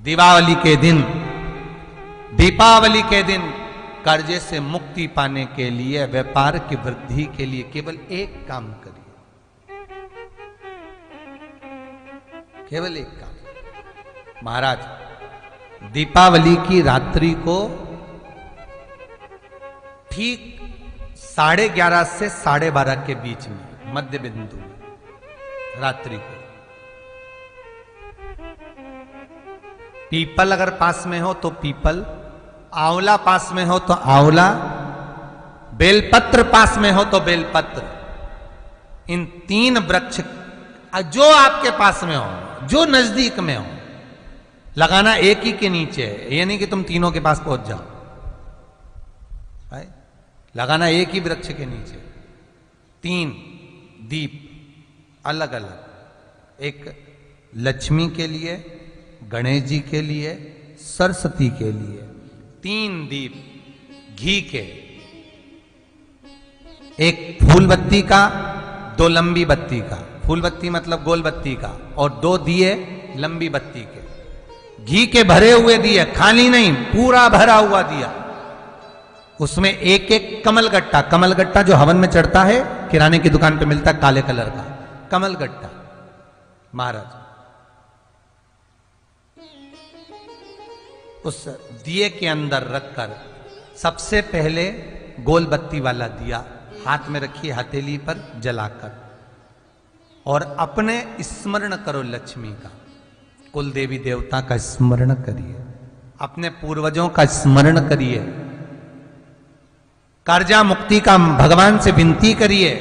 दीपावली के दिन कर्जे से मुक्ति पाने के लिए, व्यापार की वृद्धि के लिए केवल एक काम करिए, केवल एक काम। महाराज, दीपावली की रात्रि को ठीक 11:30 से 12:30 के बीच में, मध्य बिंदु रात्रि को, पीपल अगर पास में हो तो पीपल, आंवला पास में हो तो आंवला, बेलपत्र पास में हो तो बेलपत्र, इन 3 वृक्ष जो आपके पास में हो, जो नजदीक में हो, लगाना एक ही के नीचे है। ये नहीं कि तुम तीनों के पास पहुंच जाओ, लगाना एक ही वृक्ष के नीचे। 3 दीप अलग अलग, एक लक्ष्मी के लिए, गणेश जी के लिए, सरस्वती के लिए। 3 दीप घी के, एक फूल बत्ती का, 2 लंबी बत्ती का, फूल बत्ती मतलब गोल बत्ती का, और 2 दिए लंबी बत्ती के, घी के भरे हुए दिए, खाली नहीं, पूरा भरा हुआ दिया। उसमें एक एक कमलगट्टा, कमलगट्टा जो हवन में चढ़ता है, किराने की दुकान पे मिलता है काले कलर का कमलगट्टा, महाराज उस दिए के अंदर रखकर सबसे पहले गोल बत्ती वाला दिया हाथ में रखिए, हथेली पर जलाकर, और अपने स्मरण करो लक्ष्मी का, कुल देवी देवता का स्मरण करिए, अपने पूर्वजों का स्मरण करिए, कर्जा मुक्ति का भगवान से विनती करिए,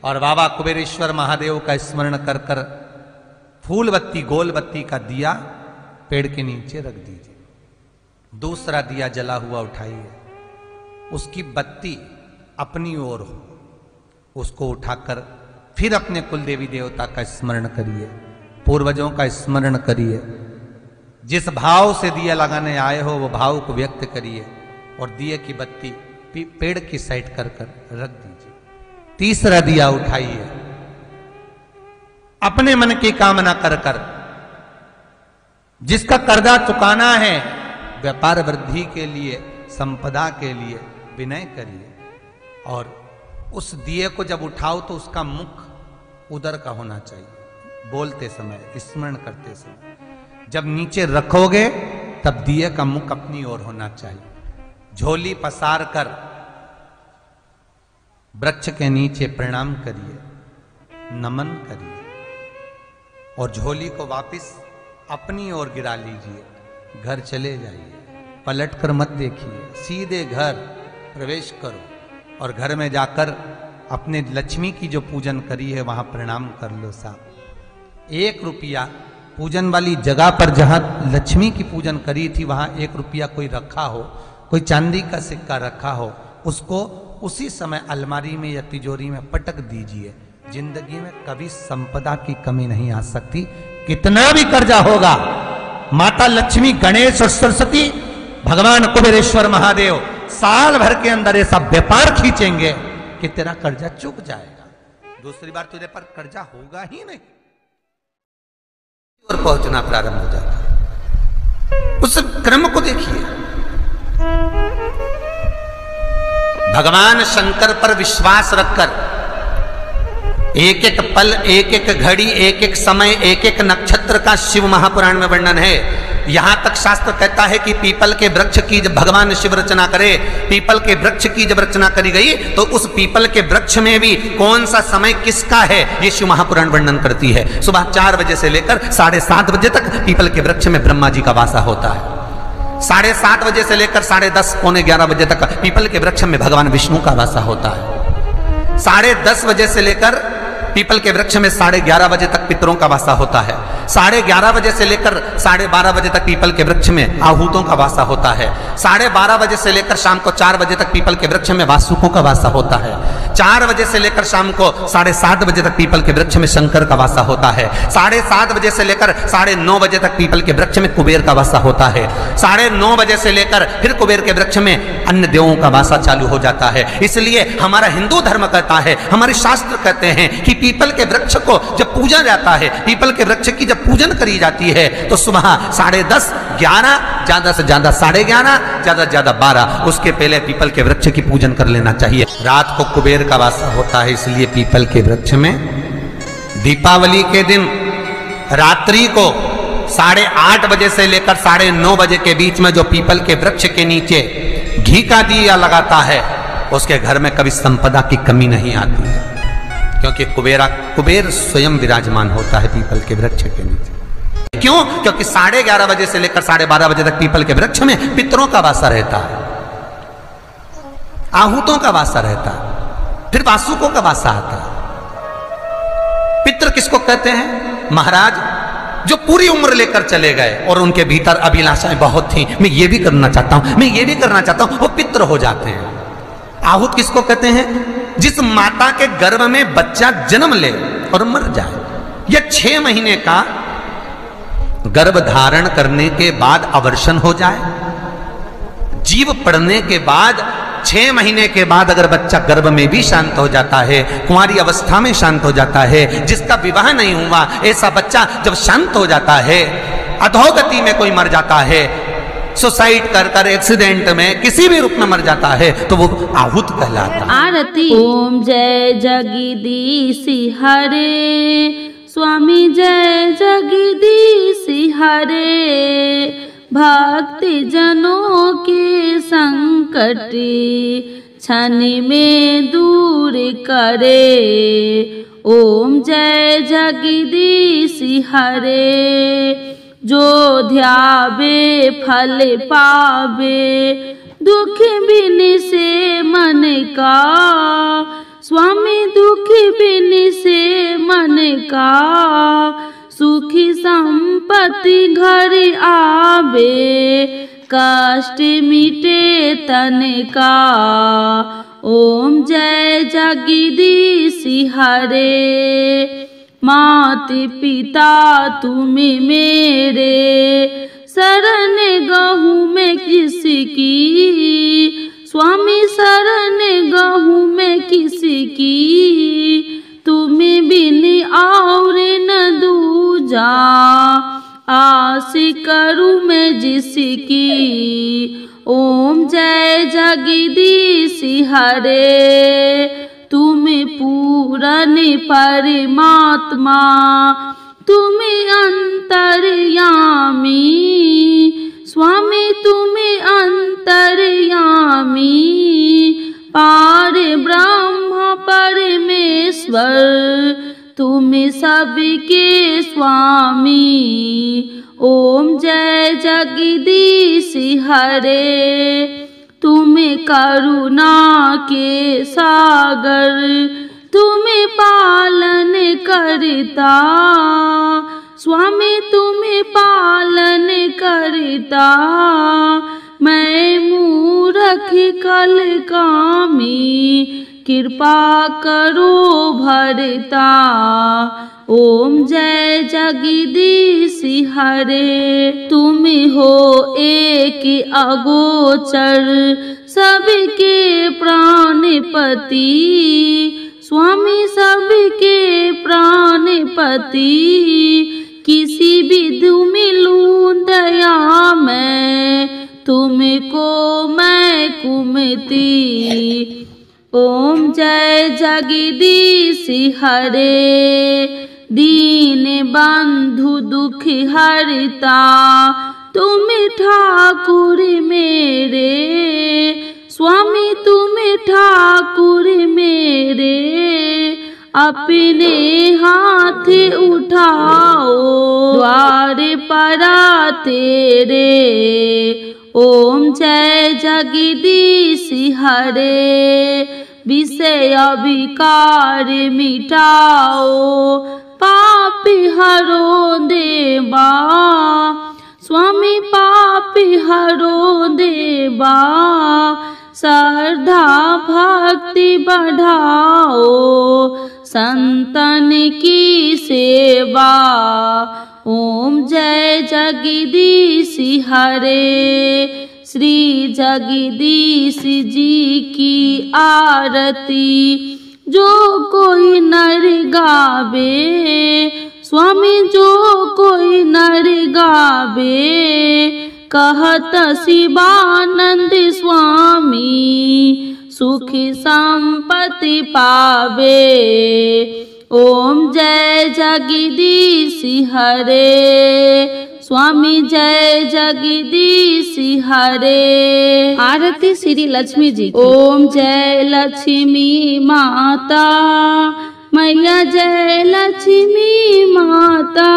और बाबा कुबेरेश्वर महादेव का स्मरण कर कर फूल बत्ती, गोल बत्ती का दिया पेड़ के नीचे रख दीजिए। दूसरा दिया जला हुआ उठाइए, उसकी बत्ती अपनी ओर हो, उसको उठाकर फिर अपने कुल देवी देवता का स्मरण करिए, पूर्वजों का स्मरण करिए, जिस भाव से दिया लगाने आए हो वो भाव को व्यक्त करिए, और दिए की बत्ती पेड़ की साइड कर कर रख दीजिए। तीसरा दिया उठाइए, अपने मन की कामना कर कर, जिसका कर्जा चुकाना है, व्यापार वृद्धि के लिए, संपदा के लिए विनय करिए, और उस दिए को जब उठाओ तो उसका मुख उधर का होना चाहिए, बोलते समय, स्मरण करते समय। जब नीचे रखोगे तब दिए का मुख अपनी ओर होना चाहिए। झोली पसार कर वृक्ष के नीचे प्रणाम करिए, नमन करिए, और झोली को वापस अपनी ओर गिरा लीजिए, घर चले जाइए, पलट कर मत देखिए, सीधे घर प्रवेश करो, और घर में जाकर अपने लक्ष्मी की जो पूजन करी है वहां प्रणाम कर लो साहब। 1 रुपया पूजन वाली जगह पर जहां लक्ष्मी की पूजन करी थी वहां 1 रुपया कोई रखा हो, कोई चांदी का सिक्का रखा हो, उसको उसी समय अलमारी में या तिजोरी में पटक दीजिए। जिंदगी में कभी संपदा की कमी नहीं आ सकती, कितना भी कर्जा होगा, माता लक्ष्मी, गणेश और सरस्वती, भगवान कुबेरेश्वर महादेव साल भर के अंदर ऐसा व्यापार खींचेंगे कि तेरा कर्जा चुक जाएगा, दूसरी बार तुझे पर कर्जा होगा ही नहीं, और पहुंचना प्रारंभ हो जाता है। उस क्रम को देखिए, भगवान शंकर पर विश्वास रखकर एक एक पल, एक एक घड़ी, एक एक समय, एक एक नक्षत्र का शिव महापुराण में वर्णन है। यहां तक शास्त्र कहता है कि पीपल के वृक्ष की जब भगवान शिव रचना करे, पीपल के वृक्ष की जब रचना करी गई तो उस पीपल के वृक्ष में भी कौन सा समय किसका है ये शिव महापुराण वर्णन करती है। सुबह 4 बजे से लेकर 7:30 बजे तक पीपल के वृक्ष में ब्रह्मा जी का वासा होता है। 7:30 बजे से लेकर 10:30 पौने 11 बजे तक पीपल के वृक्ष में भगवान विष्णु का वासा होता है। 10:30 बजे से लेकर पीपल के वृक्ष में 11:30 बजे तक पितरों का वासा होता है। 11:30 बजे से लेकर 12:30 बजे तक पीपल के वृक्ष में आहूतों का वासा होता है। 12:30 बजे से लेकर शाम को 4 बजे तक पीपल के वृक्ष में वासुकों का वासा होता है। 4 बजे से लेकर शाम को 7:30 बजे तक पीपल के वृक्ष में शंकर का वासा होता है। 7:30 बजे से लेकर 9:30 बजे तक पीपल के वृक्ष में कुबेर का वासा होता है। 9:30 बजे से लेकर फिर कुबेर के वृक्ष में अन्य देवों का वासा चालू हो जाता है। इसलिए हमारा हिंदू धर्म कहता है, हमारे शास्त्र कहते हैं कि पीपल के वृक्ष को जब पूजा जाता है, पीपल के वृक्ष की जब पूजन करी जाती है तो सुबह 10:30, 11, ज्यादा से ज्यादा 11:30, ज्यादा से ज्यादा 12, उसके पहले पीपल के वृक्ष की पूजन कर लेना चाहिए। रात को कुबेर का वासा होता है, इसलिए पीपल के वृक्ष में दीपावली के दिन रात्रि को 8:30 बजे से लेकर 9:30 बजे के बीच में जो पीपल के वृक्ष के नीचे घी का दिया लगाता है, उसके घर में कभी संपदा की कमी नहीं आती है, क्योंकि कुबेर स्वयं विराजमान होता है पीपल के वृक्ष के नीचे। क्यों? क्योंकि 11:30 बजे से लेकर 12:30 बजे तक पीपल के वृक्ष में पितरों का वासा रहता है, आहूतों का वासा रहता है, फिर वासुकों का वासा आता है। पितृ किसको कहते हैं? महाराज जो पूरी उम्र लेकर चले गए और उनके भीतर अभिलाषाएं बहुत थी, मैं ये भी करना चाहता हूं, मैं ये भी करना चाहता हूं, वो पितृ हो जाते हैं। आहूत किसको कहते हैं? जिस माता के गर्भ में बच्चा जन्म ले और मर जाए, या 6 महीने का गर्भ धारण करने के बाद अवर्षण हो जाए, जीव पड़ने के बाद 6 महीने के बाद अगर बच्चा गर्भ में भी शांत हो जाता है, कुंवारी अवस्था में शांत हो जाता है, जिसका विवाह नहीं हुआ ऐसा बच्चा जब शांत हो जाता है, अधोगति में कोई मर जाता है, सुसाइड कर एक्सीडेंट में किसी भी रूप में मर जाता है, तो वो आहूत कहलाता है। आरती। ओम जय जगदीश हरे, स्वामी जय जगदीश हरे, भक्ति जनों के संकट क्षण में दूर करे। ओम जय जगदीश हरे, जो ध्यावे फल पावे, दुख बिन से मन का, स्वामी दुख बिन से मन का, सुखी संपत्ति घर आवे, कष्ट मिटे तन का। ओम जय जगदीश हरे, मात पिता तुम मेरे, शरण गहूँ में किसकी, स्वामी शरण गहूँ में किसकी, तुम्हें बिन और न दूजा, आस करूँ मैं जिसकी। ओम जय जगदीश हरे, तुम पूरन परमात्मा, तुम अंतर्यामी, स्वामी तुम अंतर्यामी, पार ब्रह्म परमेश्वर, तुम सबके स्वामी। ओम जय जगदीश हरे, तुम करुणा के सागर, तुम पालन करता, स्वामी तुम पालन करता, मैं मूर्ख कल कामी, कृपा करो भरता। ओम जय जगदीश हरे, तुम हो एक अगोचर, सबके प्राणपति, स्वामी सबके प्राणपति, किसी विधु मिलूं दया में, तुमको मैं कुमती। ओम जय जगदीश हरे, दीन बंधु दुख हरता, तुम ठाकुर मेरे, स्वामी तुम ठाकुर मेरे, अपने हाथ उठाओ द्वार परा तेरे। ओम जय जगदीश हरे, विषय विकार मिटाओ, पाप हरो देवा, स्वामी पाप हरो देवा, श्रद्धा भक्ति बढ़ाओ, संतन की सेवा। ओम जय जगदीश हरे, श्री जगदीश जी की आरती जो कोई नर गावे, स्वामी जो कोई नर गावे, कहत शिवानंद स्वामी सुखी संपत्ति पावे। ओम जय जगदीश हरे, स्वामी जय जगदीश हरे। आरती श्री लक्ष्मी जी। ओम जय लक्ष्मी माता, मैया जय लक्ष्मी माता,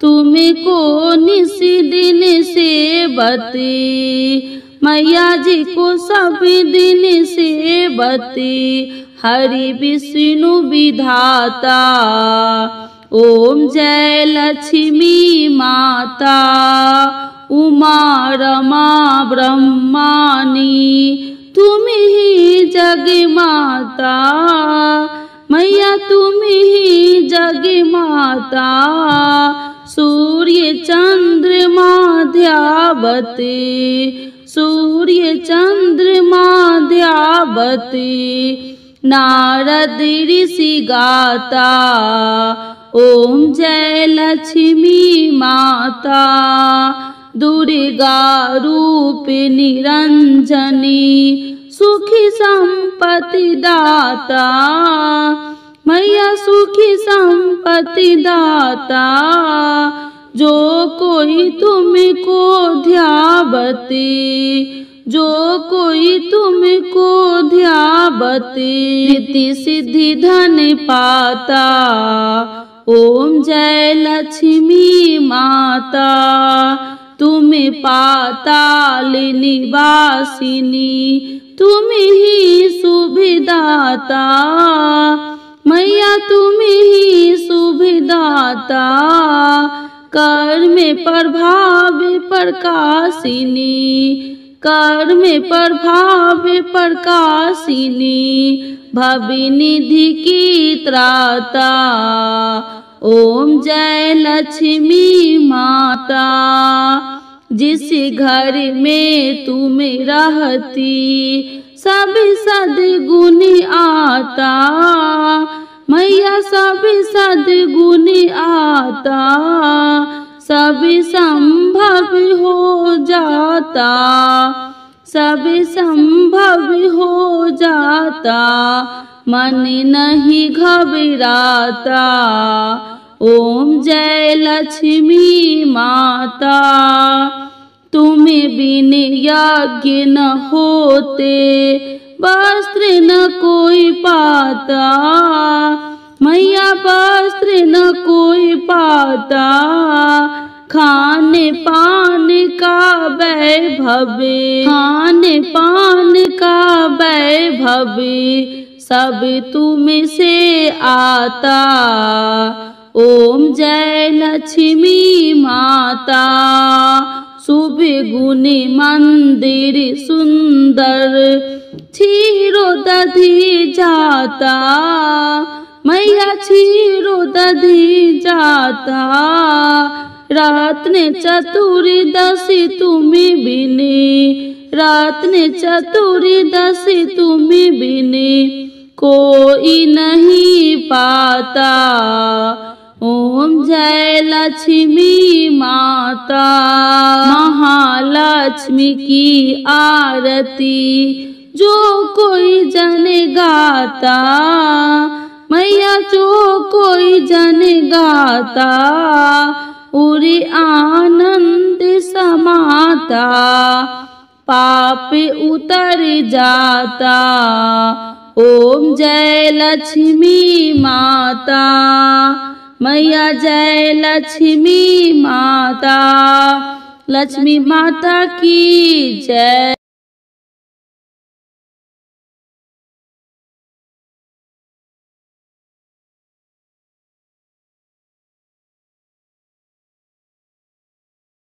तुम्हें को निस दिन सेवती, मैया जी को सभी दिन सेवती, हरि विष्णु विधाता। ओम जय लक्ष्मी माता, उमा रमा ब्रह्मानी, तुम ही जग माता, मैया तुम ही जग माता, सूर्य चंद्रमा ध्यावती, सूर्य चंद्रमा ध्यावती, नारद ऋषि गाता। ओम जय लक्ष्मी माता, दुर्गा रूप निरंजनी, सुखी संपत्ति दाता, मैया सुखी संपत्ति दाता, जो कोई तुमको ध्यावती, जो कोई तुमको ध्यावती, रिद्धि सिद्धि धन पाता। ओम जय लक्ष्मी माता, तुम पाताल निवासिनी, तुम ही सुविदाता, मैया तुम ही सुविदाता, कर्म प्रभाव प्रकाशिनी, कर्म प्रभाव प्रकाशिनी, भवनिधि की त्राता। ओम जय लक्ष्मी माता, जिस घर में तुम रहती, सभी सद्गुण आता, मैया सभी सद्गुण आता, सभी संभव हो जाता, सभी संभव हो जाता, मन नहीं घबराता। ओम जय लक्ष्मी माता, तुम्हें बिन यज्ञ न होते, वस्त्र न कोई पाता, मैया वस्त्र न कोई पाता, खाने पान का वैभव, खाने पान का वैभव, सब तुम से आता। ओम जय लक्ष्मी माता, शुभ गुण मंदिर सुंदर, क्षीरो दधी जाता, मैया क्षीरो दधी जाता, रत्न चतुर्दशी तुम बिने, रत्न चतुर्दशी तुम बिने, कोई नहीं पाता। ओम जय लक्ष्मी माता, महालक्ष्मी की आरती, जो कोई जन गाता, मैया जो कोई जन गाता, उरी आनंद समाता, पाप उतर जाता। ओम जय लक्ष्मी माता, मैया जय लक्ष्मी माता, लक्ष्मी माता की जय।